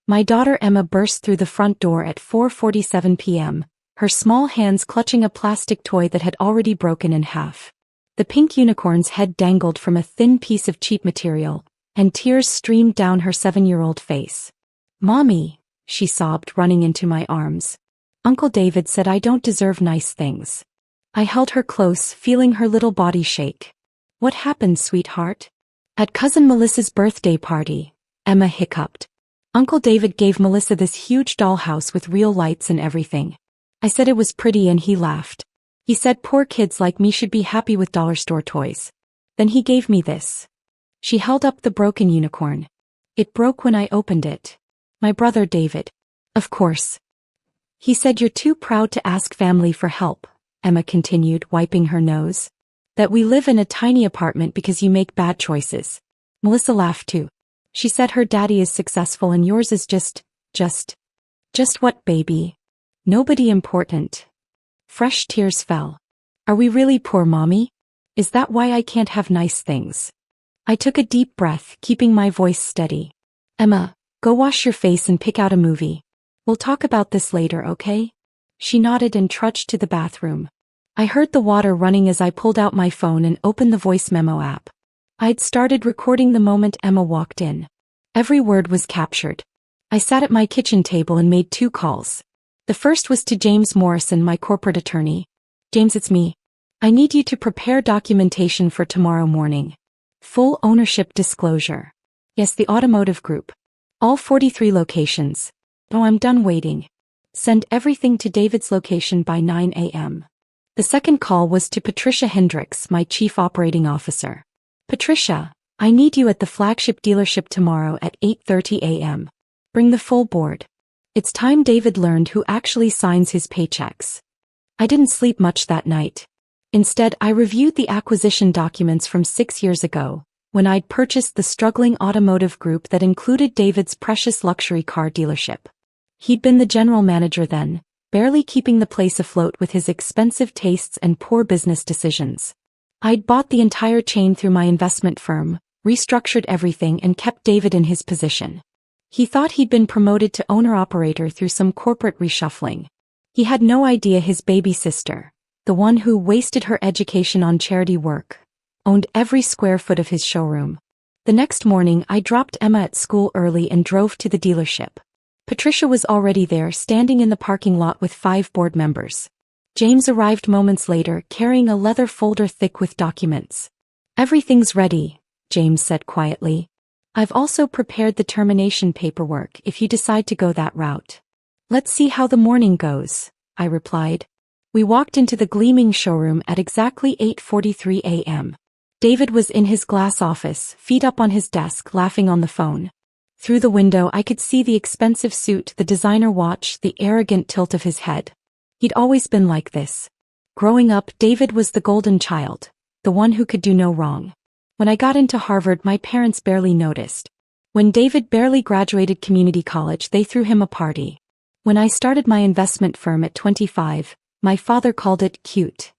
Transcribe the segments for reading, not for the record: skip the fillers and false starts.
My daughter Emma burst through the front door at 4:47 p.m., her small hands clutching a plastic toy that had already broken in half. The pink unicorn's head dangled from a thin piece of cheap material, and tears streamed down her 7-year-old face. "Mommy," she sobbed, running into my arms. "Uncle David said I don't deserve nice things." I held her close, feeling her little body shake. "What happened, sweetheart?" "At Cousin Melissa's birthday party," Emma hiccuped. "Uncle David gave Melissa this huge dollhouse with real lights and everything. I said it was pretty and he laughed. He said poor kids like me should be happy with dollar store toys. Then he gave me this." She held up the broken unicorn. "It broke when I opened it. My brother David. Of course. He said you're too proud to ask family for help," Emma continued, wiping her nose. "That we live in a tiny apartment because you make bad choices." Melissa laughed too. She said her daddy is successful and yours is just what, baby? Nobody important. Fresh tears fell. "Are we really poor, Mommy? Is that why I can't have nice things?" I took a deep breath, keeping my voice steady. "Emma, go wash your face and pick out a movie. We'll talk about this later, okay?" She nodded and trudged to the bathroom. I heard the water running as I pulled out my phone and opened the voice memo app. I'd started recording the moment Emma walked in. Every word was captured. I sat at my kitchen table and made 2 calls. The first was to James Morrison, my corporate attorney. "James, it's me. I need you to prepare documentation for tomorrow morning. Full ownership disclosure. Yes, the automotive group. All 43 locations. Oh, I'm done waiting. Send everything to David's location by 9 a.m. The second call was to Patricia Hendricks, my chief operating officer. "Patricia, I need you at the flagship dealership tomorrow at 8:30 a.m. Bring the full board. It's time David learned who actually signs his paychecks." I didn't sleep much that night. Instead, I reviewed the acquisition documents from 6 years ago, when I'd purchased the struggling automotive group that included David's precious luxury car dealership. He'd been the general manager then, barely keeping the place afloat with his expensive tastes and poor business decisions. I'd bought the entire chain through my investment firm, restructured everything and kept David in his position. He thought he'd been promoted to owner-operator through some corporate reshuffling. He had no idea his baby sister, the one who wasted her education on charity work, owned every square foot of his showroom. The next morning I dropped Emma at school early and drove to the dealership. Patricia was already there, standing in the parking lot with 5 board members. James arrived moments later, carrying a leather folder thick with documents. "Everything's ready," James said quietly. "I've also prepared the termination paperwork if you decide to go that route." "Let's see how the morning goes," I replied. We walked into the gleaming showroom at exactly 8:43 a.m. David was in his glass office, feet up on his desk, laughing on the phone. Through the window I could see the expensive suit, the designer watch, the arrogant tilt of his head. He'd always been like this. Growing up, David was the golden child, the one who could do no wrong. When I got into Harvard, my parents barely noticed. When David barely graduated community college, they threw him a party. When I started my investment firm at 25, my father called it cute.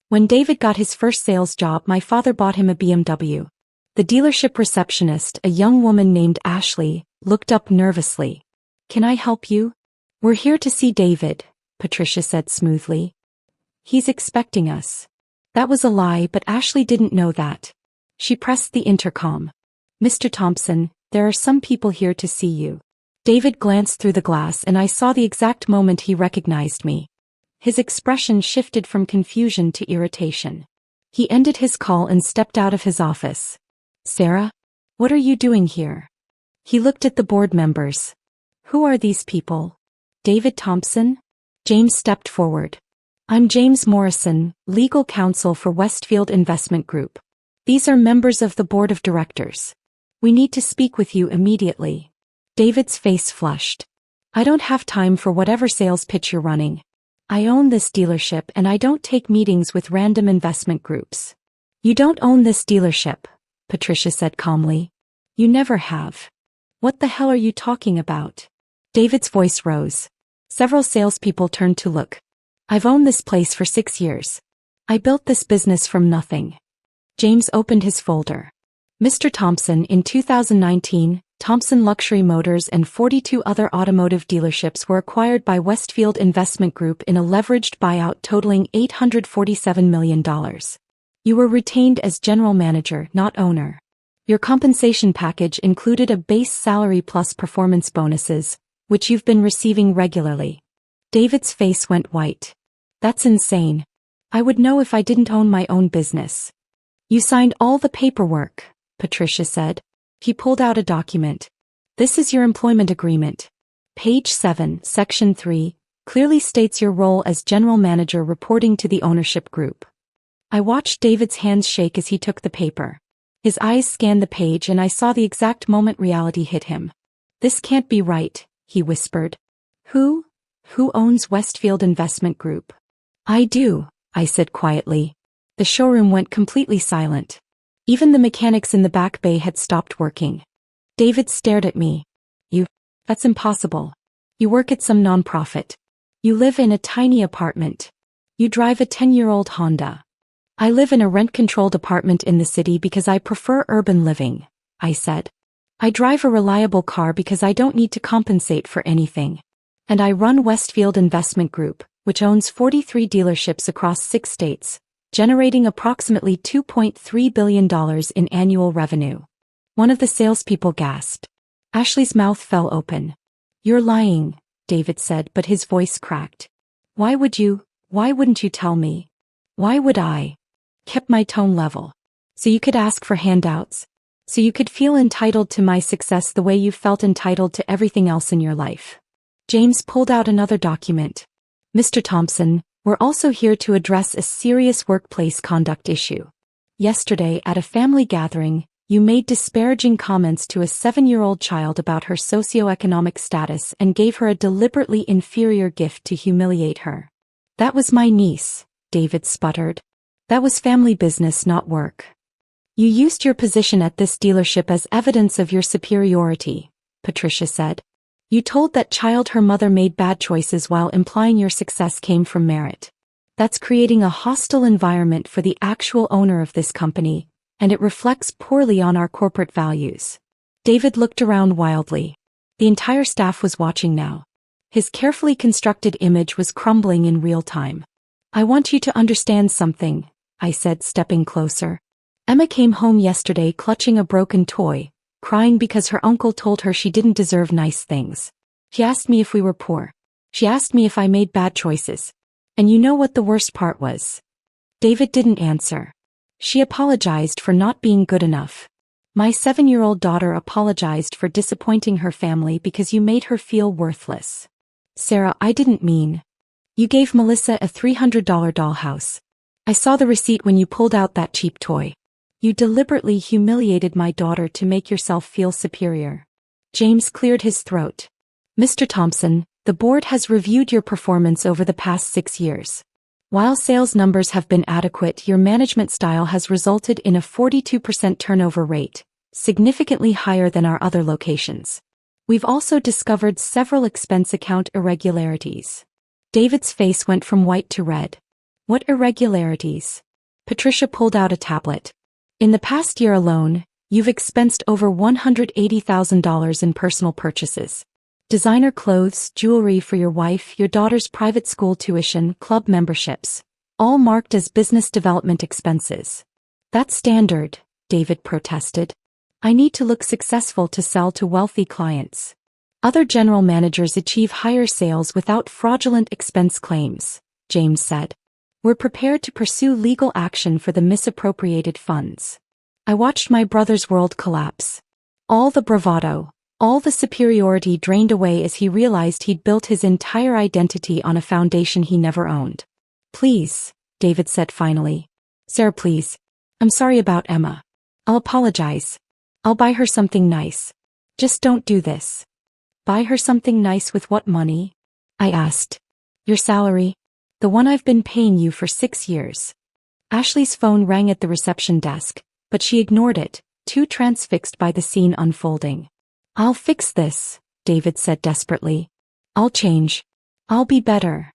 When David got his first sales job, my father bought him a BMW. The dealership receptionist, a young woman named Ashley, looked up nervously. "Can I help you?" "We're here to see David," Patricia said smoothly. "He's expecting us." That was a lie, but Ashley didn't know that. She pressed the intercom. "Mr. Thompson, there are some people here to see you." David glanced through the glass and I saw the exact moment he recognized me. His expression shifted from confusion to irritation. He ended his call and stepped out of his office. "Sarah? What are you doing here?" He looked at the board members. "Who are these people?" "David Thompson?" James stepped forward. "I'm James Morrison, legal counsel for Westfield Investment Group. These are members of the board of directors. We need to speak with you immediately." David's face flushed. "I don't have time for whatever sales pitch you're running. I own this dealership and I don't take meetings with random investment groups." "You don't own this dealership," Patricia said calmly. "You never have." "What the hell are you talking about?" David's voice rose. Several salespeople turned to look. "I've owned this place for 6 years. I built this business from nothing." James opened his folder. "Mr. Thompson, in 2019, Thompson Luxury Motors and 42 other automotive dealerships were acquired by Westfield Investment Group in a leveraged buyout totaling $847 million. You were retained as general manager, not owner. Your compensation package included a base salary plus performance bonuses, which you've been receiving regularly. David's face went white. That's insane. I would know if I didn't own my own business. You signed all the paperwork, Patricia said. He pulled out a document. This is your employment agreement. Page 7, Section 3, clearly states your role as general manager reporting to the ownership group. I watched David's hands shake as he took the paper. His eyes scanned the page and I saw the exact moment reality hit him. This can't be right, he whispered. Who owns Westfield Investment Group? I do, I said quietly. The showroom went completely silent. Even the mechanics in the back bay had stopped working. David stared at me. That's impossible. You work at some nonprofit. You live in a tiny apartment. You drive a 10-year-old Honda. I live in a rent-controlled apartment in the city because I prefer urban living, I said. I drive a reliable car because I don't need to compensate for anything. And I run Westfield Investment Group, which owns 43 dealerships across 6 states, generating approximately $2.3 billion in annual revenue. One of the salespeople gasped. Ashley's mouth fell open. You're lying, David said, but his voice cracked. Why wouldn't you tell me? Why would I? Kept my tone level. So you could ask for handouts. So you could feel entitled to my success the way you felt entitled to everything else in your life. James pulled out another document. Mr. Thompson, we're also here to address a serious workplace conduct issue. Yesterday at a family gathering, you made disparaging comments to a 7-year-old child about her socioeconomic status and gave her a deliberately inferior gift to humiliate her. That was my niece, David sputtered. That was family business, not work. You used your position at this dealership as evidence of your superiority, Patricia said. You told that child her mother made bad choices while implying your success came from merit. That's creating a hostile environment for the actual owner of this company, and it reflects poorly on our corporate values. David looked around wildly. The entire staff was watching now. His carefully constructed image was crumbling in real time. I want you to understand something, I said, stepping closer. Emma came home yesterday clutching a broken toy, crying because her uncle told her she didn't deserve nice things. She asked me if we were poor. She asked me if I made bad choices. And you know what the worst part was? David didn't answer. She apologized for not being good enough. My 7-year-old daughter apologized for disappointing her family because you made her feel worthless. Sarah, I didn't mean. You gave Melissa a $300 dollhouse. I saw the receipt when you pulled out that cheap toy. You deliberately humiliated my daughter to make yourself feel superior. James cleared his throat. Mr. Thompson, the board has reviewed your performance over the past 6 years. While sales numbers have been adequate, your management style has resulted in a 42% turnover rate, significantly higher than our other locations. We've also discovered several expense account irregularities. David's face went from white to red. What irregularities? Patricia pulled out a tablet. In the past year alone, you've expensed over $180,000 in personal purchases. Designer clothes, jewelry for your wife, your daughter's private school tuition, club memberships, all marked as business development expenses. That's standard, David protested. I need to look successful to sell to wealthy clients. Other general managers achieve higher sales without fraudulent expense claims, James said. We're prepared to pursue legal action for the misappropriated funds. I watched my brother's world collapse. All the bravado, all the superiority drained away as he realized he'd built his entire identity on a foundation he never owned. Please, David said finally. Sarah, please. I'm sorry about Emma. I'll apologize. I'll buy her something nice. Just don't do this. Buy her something nice with what money? I asked. Your salary. The one I've been paying you for 6 years. Ashley's phone rang at the reception desk, but she ignored it, too transfixed by the scene unfolding. I'll fix this, David said desperately. I'll change. I'll be better.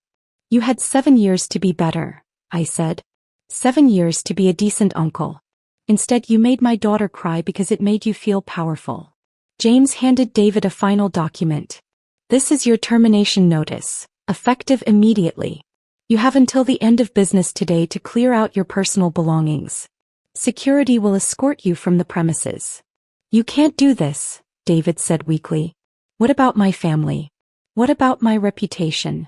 You had 7 years to be better, I said. 7 years to be a decent uncle. Instead, you made my daughter cry because it made you feel powerful. James handed David a final document. This is your termination notice, effective immediately. You have until the end of business today to clear out your personal belongings. Security will escort you from the premises. You can't do this, David said weakly. What about my family? What about my reputation?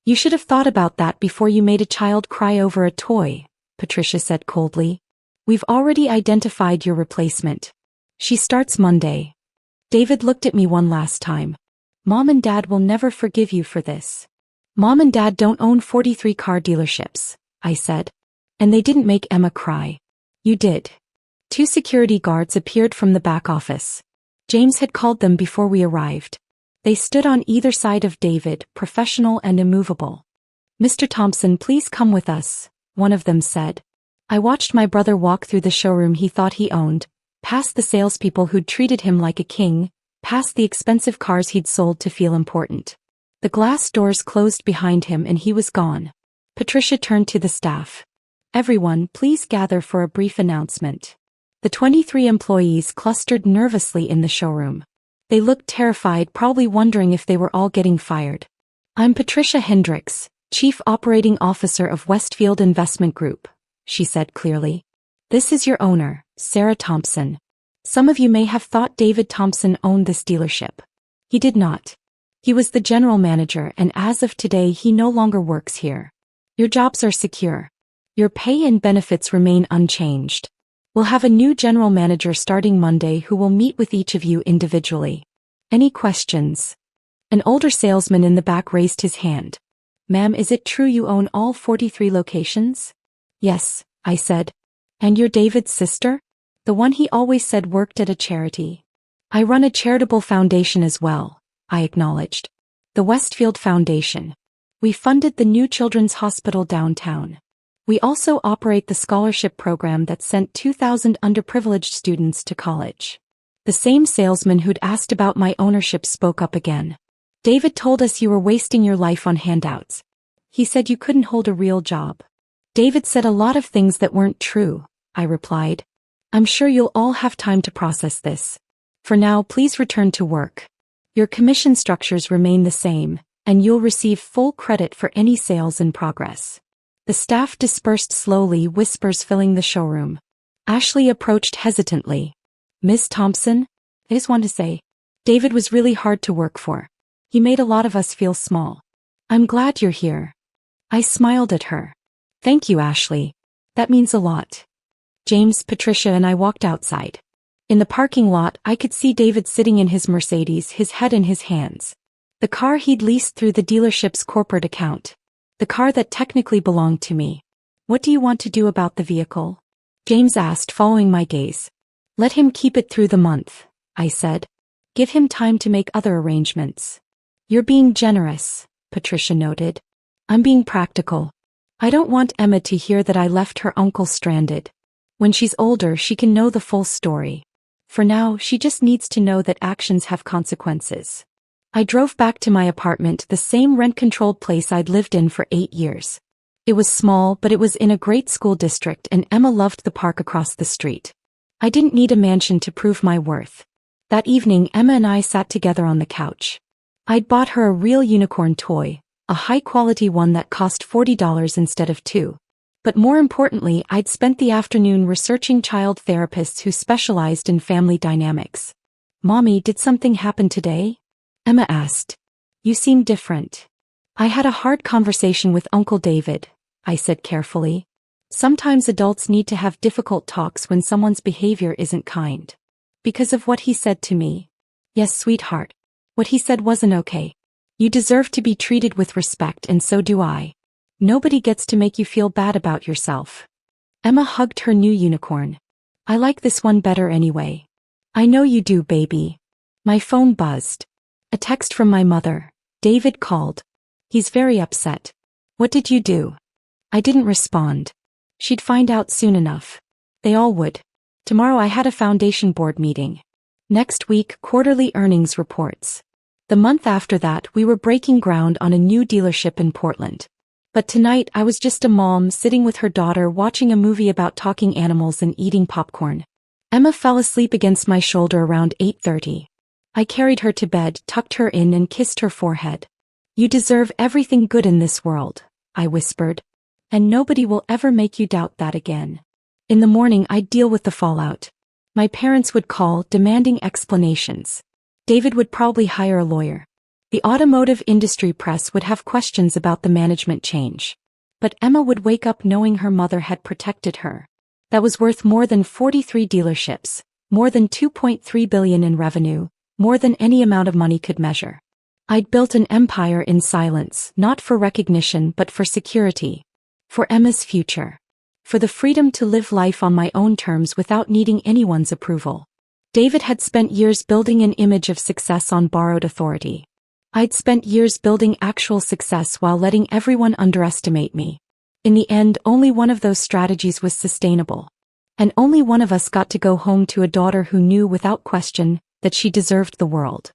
You should have thought about that before you made a child cry over a toy, Patricia said coldly. We've already identified your replacement. She starts Monday. David looked at me one last time. Mom and Dad will never forgive you for this. Mom and Dad don't own 43 car dealerships, I said. And they didn't make Emma cry. You did. 2 security guards appeared from the back office. James had called them before we arrived. They stood on either side of David, professional and immovable. Mr. Thompson, please come with us, one of them said. I watched my brother walk through the showroom he thought he owned, past the salespeople who'd treated him like a king, past the expensive cars he'd sold to feel important. The glass doors closed behind him and he was gone. Patricia turned to the staff. Everyone, please gather for a brief announcement. The 23 employees clustered nervously in the showroom. They looked terrified, probably wondering if they were all getting fired. I'm Patricia Hendricks, Chief Operating Officer of Westfield Investment Group, she said clearly. This is your owner, Sarah Thompson. Some of you may have thought David Thompson owned this dealership. He did not. He was the general manager, and as of today he no longer works here. Your jobs are secure. Your pay and benefits remain unchanged. We'll have a new general manager starting Monday who will meet with each of you individually. Any questions? An older salesman in the back raised his hand. Ma'am, is it true you own all 43 locations? Yes, I said. And you're David's sister? The one he always said worked at a charity. I run a charitable foundation as well, I acknowledged. The Westfield Foundation. We funded the new children's hospital downtown. We also operate the scholarship program that sent 2,000 underprivileged students to college. The same salesman who'd asked about my ownership spoke up again. David told us you were wasting your life on handouts. He said you couldn't hold a real job. David said a lot of things that weren't true, I replied. I'm sure you'll all have time to process this. For now, please return to work. Your commission structures remain the same, and you'll receive full credit for any sales in progress. The staff dispersed slowly, whispers filling the showroom. Ashley approached hesitantly. Miss Thompson? I just want to say, David was really hard to work for. He made a lot of us feel small. I'm glad you're here. I smiled at her. Thank you, Ashley. That means a lot. James, Patricia, and I walked outside. In the parking lot, I could see David sitting in his Mercedes, his head in his hands. The car he'd leased through the dealership's corporate account. The car that technically belonged to me. What do you want to do about the vehicle? James asked, following my gaze. Let him keep it through the month, I said. Give him time to make other arrangements. You're being generous, Patricia noted. I'm being practical. I don't want Emma to hear that I left her uncle stranded. When she's older, she can know the full story. For now, she just needs to know that actions have consequences. I drove back to my apartment, the same rent-controlled place I'd lived in for 8 years. It was small, but it was in a great school district, and Emma loved the park across the street. I didn't need a mansion to prove my worth. That evening, Emma and I sat together on the couch. I'd bought her a real unicorn toy, a high-quality one that cost $40 instead of $2. But more importantly, I'd spent the afternoon researching child therapists who specialized in family dynamics. Mommy, did something happen today? Emma asked. You seem different. I had a hard conversation with Uncle David, I said carefully. Sometimes adults need to have difficult talks when someone's behavior isn't kind. Because of what he said to me. Yes, sweetheart. What he said wasn't okay. You deserve to be treated with respect, and so do I. Nobody gets to make you feel bad about yourself. Emma hugged her new unicorn. I like this one better anyway. I know you do, baby. My phone buzzed. A text from my mother. David called. He's very upset. What did you do? I didn't respond. She'd find out soon enough. They all would. Tomorrow I had a foundation board meeting. Next week, quarterly earnings reports. The month after that, we were breaking ground on a new dealership in Portland. But tonight I was just a mom sitting with her daughter watching a movie about talking animals and eating popcorn. Emma fell asleep against my shoulder around 8:30. I carried her to bed, tucked her in and kissed her forehead. You deserve everything good in this world, I whispered. And nobody will ever make you doubt that again. In the morning I'd deal with the fallout. My parents would call, demanding explanations. David would probably hire a lawyer. The automotive industry press would have questions about the management change. But Emma would wake up knowing her mother had protected her. That was worth more than 43 dealerships, more than $2.3 billion in revenue, more than any amount of money could measure. I'd built an empire in silence, not for recognition but for security. For Emma's future. For the freedom to live life on my own terms without needing anyone's approval. David had spent years building an image of success on borrowed authority. I'd spent years building actual success while letting everyone underestimate me. In the end, only one of those strategies was sustainable. And only one of us got to go home to a daughter who knew without question that she deserved the world.